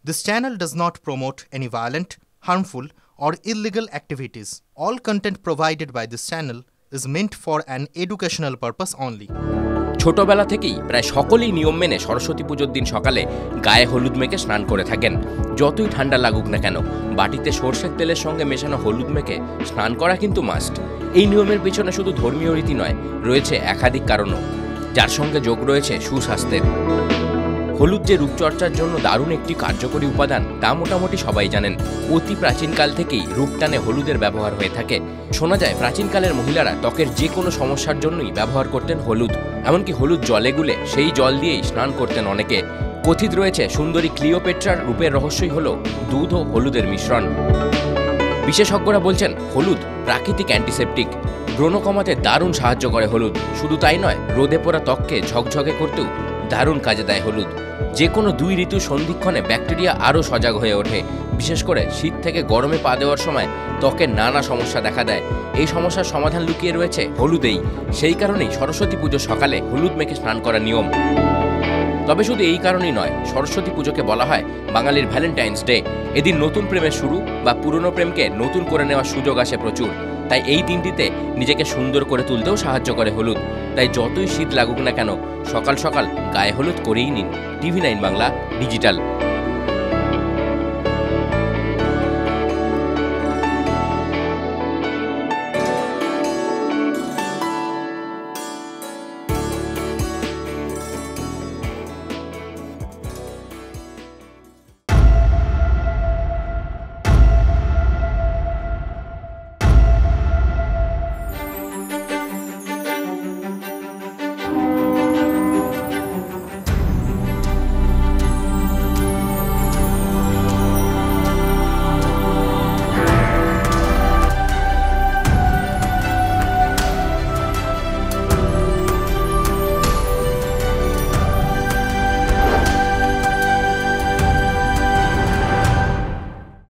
This channel does not promote any violent, harmful, or illegal activities. All content provided by this channel is meant for an educational purpose only. ছোটবেলা থেকেই প্রায় সকলেই নিয়ম মেনে সরস্বতী পুজোর দিন সকালে গায়ে হলুদ মেখে স্নান করে থাকেন। যতই ঠান্ডা লাগুক না কেন, বাটিতে সরষের তেলের সঙ্গে মেশানো হলুদ মেখে স্নান করা কিন্তু মাস্ট। এই নিয়মের পিছনে শুধু ধর্মীয় রীতি নয়, রয়েছে একাধিক কারণও, যার সঙ্গে যোগ রয়েছে সুস্বাস্থ্যের। হলুদ যে রূপচর্চার জন্য দারুণ একটি কার্যকরী উপাদান, তা মোটামুটি সবাই জানেন। অতি প্রাচীনকাল থেকেই রূপটানে হলুদের ব্যবহার হয়ে থাকে। শোনা যায় প্রাচীনকালের মহিলারা ত্বকের যে কোনো সমস্যার জন্যই ব্যবহার করতেন হলুদ। এমনকি হলুদ জলে গুলে সেই জল দিয়েই স্নান করতেন অনেকে। কথিত রয়েছে সুন্দরী ক্লিওপেট্রার রূপের রহস্যই হলো দুধ ও হলুদের মিশ্রণ। বিশেষজ্ঞরা বলছেন হলুদ প্রাকৃতিক অ্যান্টিসেপটিক, ব্রণ কমাতে দারুণ সাহায্য করে হলুদ। শুধু তাই নয়, রোদে পোড়া ত্বককে ঝকঝকে করতেও দারুণ কাজে দেয় হলুদ। যে কোনো দুই ঋতু সন্ধিক্ষণে ব্যাকটেরিয়া আরও সজাগ হয়ে ওঠে। বিশেষ করে শীত থেকে গরমে পা দেওয়ার সময় ত্বকের নানা সমস্যা দেখা দেয়। এই সমস্যার সমাধান লুকিয়ে রয়েছে হলুদেই। সেই কারণেই সরস্বতী পুজোর সকালে হলুদ মেখে স্নান করা নিয়ম। তবে শুধু এই কারণেই নয়, সরস্বতী পুজোকে বলা হয় বাঙালির ভ্যালেন্টাইন্স ডে। এদিন নতুন প্রেমের শুরু বা পুরনো প্রেমকে নতুন করে নেওয়ার সুযোগ আসে প্রচুর। তাই এই দিনটিতে নিজেকে সুন্দর করে তুলতেও সাহায্য করে হলুদ। তাই যতই শীত লাগুক না কেন, সকাল সকাল গায়ে হলুদ করেই নিন। TV9 Bangla digital.